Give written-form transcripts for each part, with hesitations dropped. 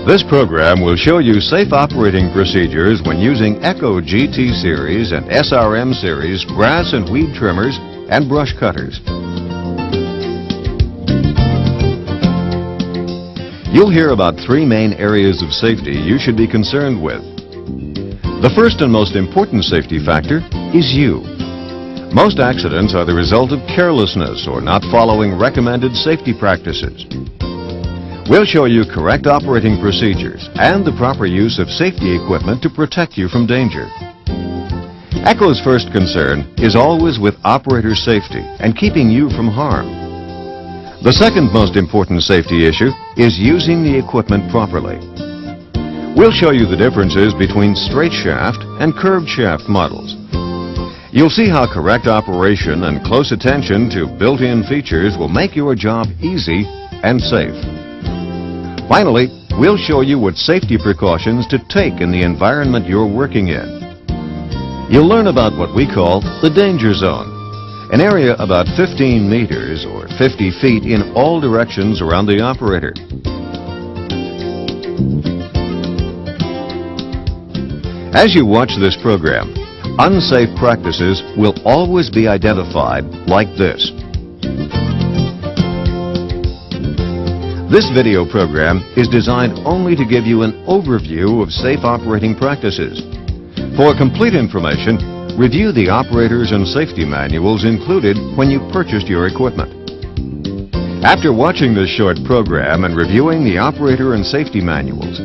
This program will show you safe operating procedures when using Echo GT Series and SRM Series grass and weed trimmers and brush cutters. You'll hear about three main areas of safety you should be concerned with. The first and most important safety factor is you. Most accidents are the result of carelessness or not following recommended safety practices. We'll show you correct operating procedures and the proper use of safety equipment to protect you from danger. Echo's first concern is always with operator safety and keeping you from harm. The second most important safety issue is using the equipment properly. We'll show you the differences between straight shaft and curved shaft models. You'll see how correct operation and close attention to built-in features will make your job easy and safe. Finally, we'll show you what safety precautions to take in the environment you're working in. You'll learn about what we call the danger zone, an area about 15 meters or 50 feet in all directions around the operator. As you watch this program, unsafe practices will always be identified like this. This video program is designed only to give you an overview of safe operating practices. For complete information, review the operators and safety manuals included when you purchased your equipment. After watching this short program and reviewing the operator and safety manuals,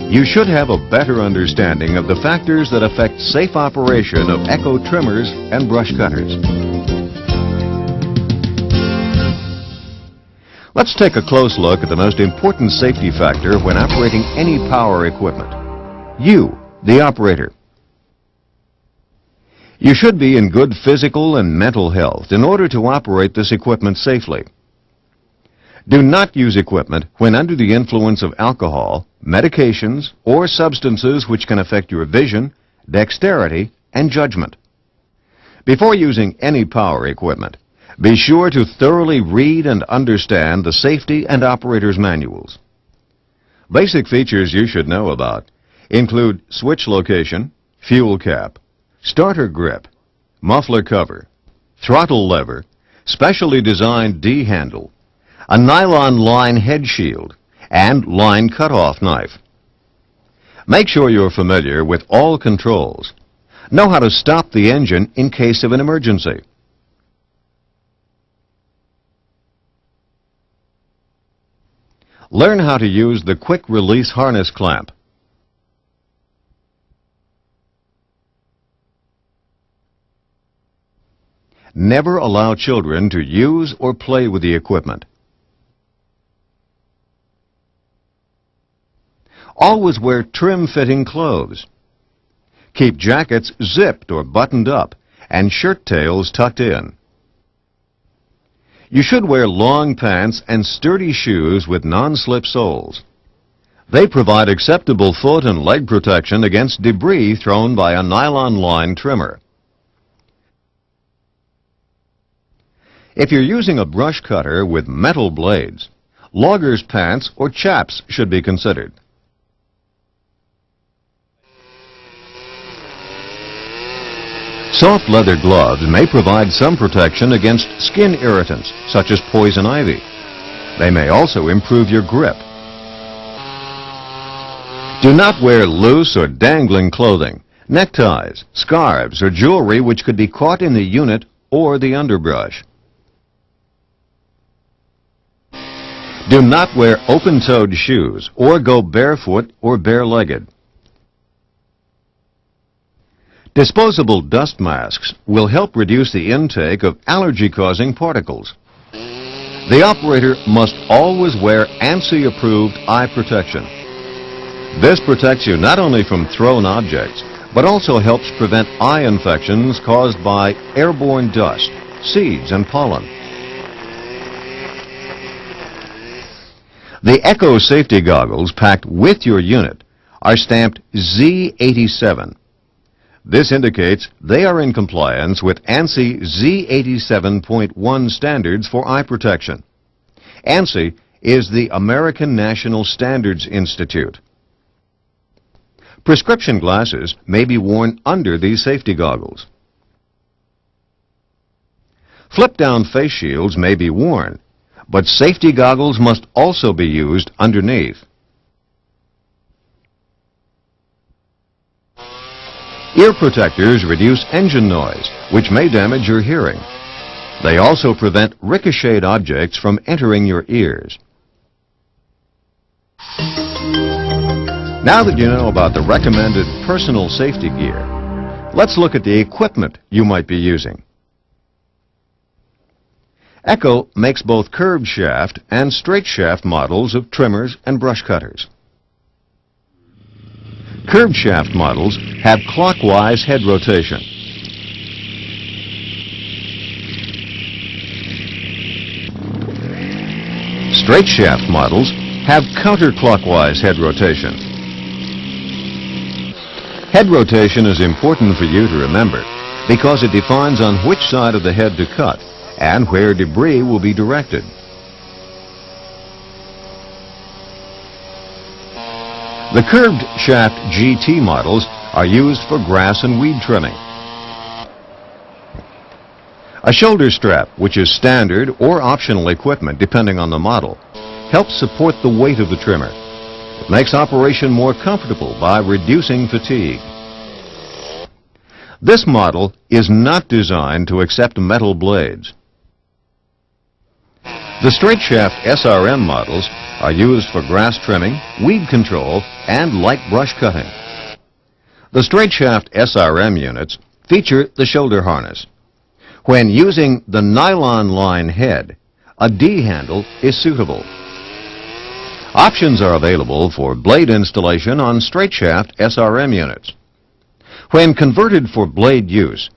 you should have a better understanding of the factors that affect safe operation of Echo trimmers and brush cutters. Let's take a close look at the most important safety factor when operating any power equipment. You, the operator. You should be in good physical and mental health in order to operate this equipment safely. Do not use equipment when under the influence of alcohol, medications, or substances which can affect your vision, dexterity, and judgment. Before using any power equipment, be sure to thoroughly read and understand the safety and operator's manuals. Basic features you should know about include switch location, fuel cap, starter grip, muffler cover, throttle lever, specially designed D-handle, a nylon line head shield, and line cutoff knife. Make sure you're familiar with all controls. Know how to stop the engine in case of an emergency. Learn how to use the quick release harness clamp. Never allow children to use or play with the equipment. Always wear trim-fitting clothes. Keep jackets zipped or buttoned up and shirt tails tucked in. You should wear long pants and sturdy shoes with non-slip soles. They provide acceptable foot and leg protection against debris thrown by a nylon line trimmer. If you're using a brush cutter with metal blades, logger's pants or chaps should be considered. Soft leather gloves may provide some protection against skin irritants, such as poison ivy. They may also improve your grip. Do not wear loose or dangling clothing, neckties, scarves, or jewelry which could be caught in the unit or the underbrush. Do not wear open-toed shoes or go barefoot or bare-legged. Disposable dust masks will help reduce the intake of allergy-causing particles. The operator must always wear ANSI-approved eye protection. This protects you not only from thrown objects, but also helps prevent eye infections caused by airborne dust, seeds, and pollen. The Echo safety goggles packed with your unit are stamped Z87. This indicates they are in compliance with ANSI Z87.1 standards for eye protection. ANSI is the American National Standards Institute. Prescription glasses may be worn under these safety goggles. Flip-down face shields may be worn, but safety goggles must also be used underneath. Ear protectors reduce engine noise, which may damage your hearing. They also prevent ricocheted objects from entering your ears. Now that you know about the recommended personal safety gear, let's look at the equipment you might be using. Echo makes both curved shaft and straight shaft models of trimmers and brush cutters. Curved shaft models have clockwise head rotation. Straight shaft models have counterclockwise head rotation. Head rotation is important for you to remember because it defines on which side of the head to cut and where debris will be directed. The curved shaft GT models are used for grass and weed trimming. A shoulder strap, which is standard or optional equipment depending on the model, helps support the weight of the trimmer. It makes operation more comfortable by reducing fatigue. This model is not designed to accept metal blades. The straight shaft SRM models are used for grass trimming, weed control, and light brush cutting. The straight shaft SRM units feature the shoulder harness. When using the nylon line head, a D handle is suitable. Options are available for blade installation on straight shaft SRM units. When converted for blade use,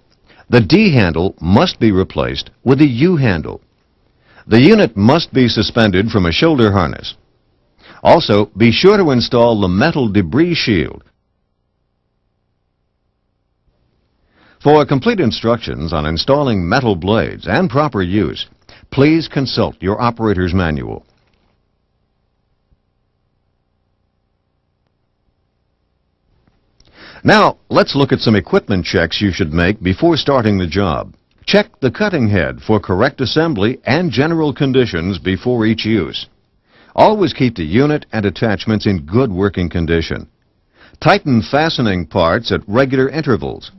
the D handle must be replaced with a U handle. The unit must be suspended from a shoulder harness. Also, be sure to install the metal debris shield. For complete instructions on installing metal blades and proper use, please consult your operator's manual. Now, let's look at some equipment checks you should make before starting the job. Check the cutting head for correct assembly and general conditions before each use. Always keep the unit and attachments in good working condition. Tighten fastening parts at regular intervals.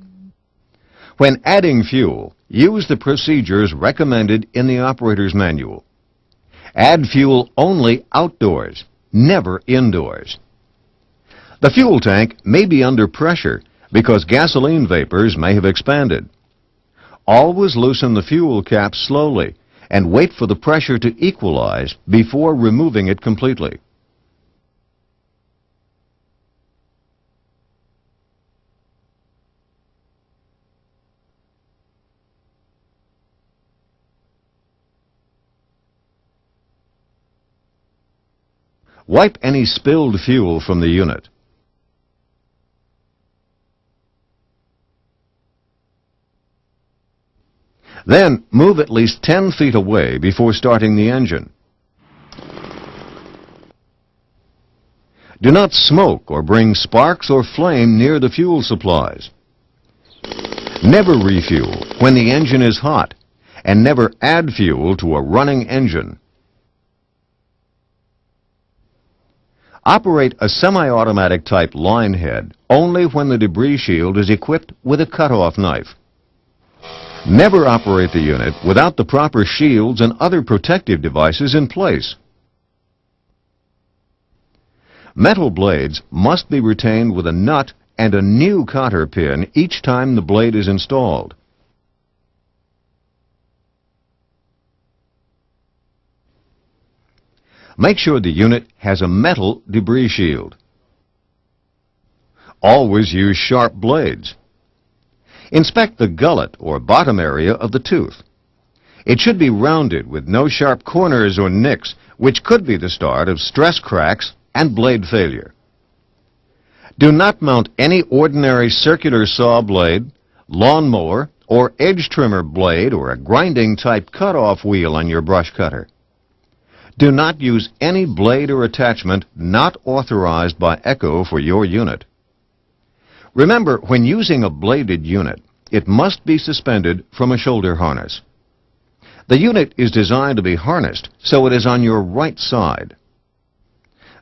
When adding fuel, use the procedures recommended in the operator's manual. Add fuel only outdoors, never indoors. The fuel tank may be under pressure because gasoline vapors may have expanded. Always loosen the fuel cap slowly and wait for the pressure to equalize before removing it completely. Wipe any spilled fuel from the unit. Then move at least 10 feet away before starting the engine. Do not smoke or bring sparks or flame near the fuel supplies. Never refuel when the engine is hot, and never add fuel to a running engine. Operate a semi-automatic type line head only when the debris shield is equipped with a cut-off knife. Never operate the unit without the proper shields and other protective devices in place. Metal blades must be retained with a nut and a new cotter pin each time the blade is installed. Make sure the unit has a metal debris shield. Always use sharp blades. Inspect the gullet or bottom area of the tooth. It should be rounded with no sharp corners or nicks, which could be the start of stress cracks and blade failure. Do not mount any ordinary circular saw blade, lawnmower, or edge trimmer blade or a grinding type cutoff wheel on your brush cutter. Do not use any blade or attachment not authorized by ECHO for your unit. Remember, when using a bladed unit, it must be suspended from a shoulder harness. The unit is designed to be harnessed so it is on your right side.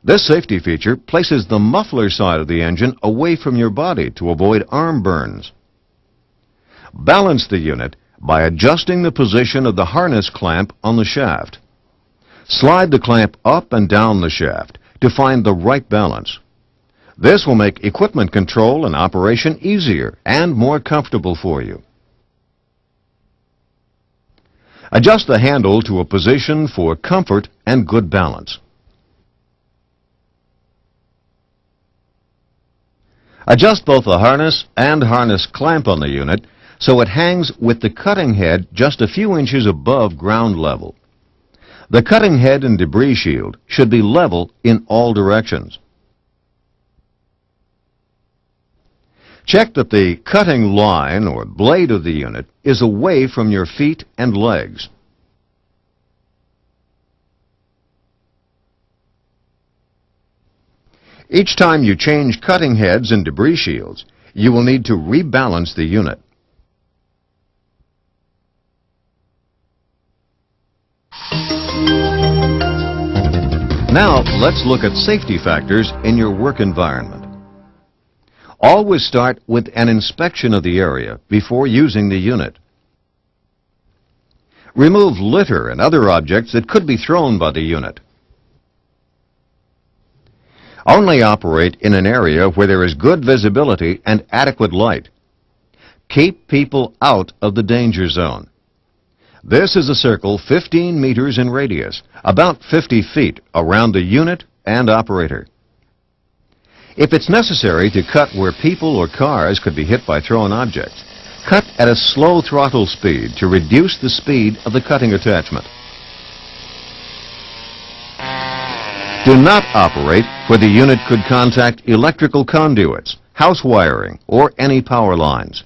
This safety feature places the muffler side of the engine away from your body to avoid arm burns. Balance the unit by adjusting the position of the harness clamp on the shaft. Slide the clamp up and down the shaft to find the right balance. This will make equipment control and operation easier and more comfortable for you. Adjust the handle to a position for comfort and good balance. Adjust both the harness and harness clamp on the unit so it hangs with the cutting head just a few inches above ground level. The cutting head and debris shield should be level in all directions. Check that the cutting line or blade of the unit is away from your feet and legs. Each time you change cutting heads and debris shields, you will need to rebalance the unit. Now, let's look at safety factors in your work environment. Always start with an inspection of the area before using the unit. Remove litter and other objects that could be thrown by the unit. Only operate in an area where there is good visibility and adequate light. Keep people out of the danger zone. This is a circle 15 meters in radius, about 50 feet around the unit and operator. If it's necessary to cut where people or cars could be hit by thrown objects, cut at a slow throttle speed to reduce the speed of the cutting attachment. Do not operate where the unit could contact electrical conduits, house wiring, or any power lines.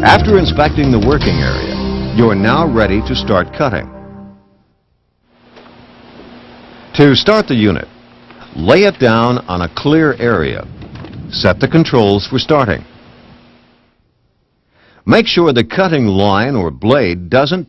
After inspecting the working area, you are now ready to start cutting. To start the unit, lay it down on a clear area. Set the controls for starting. Make sure the cutting line or blade doesn't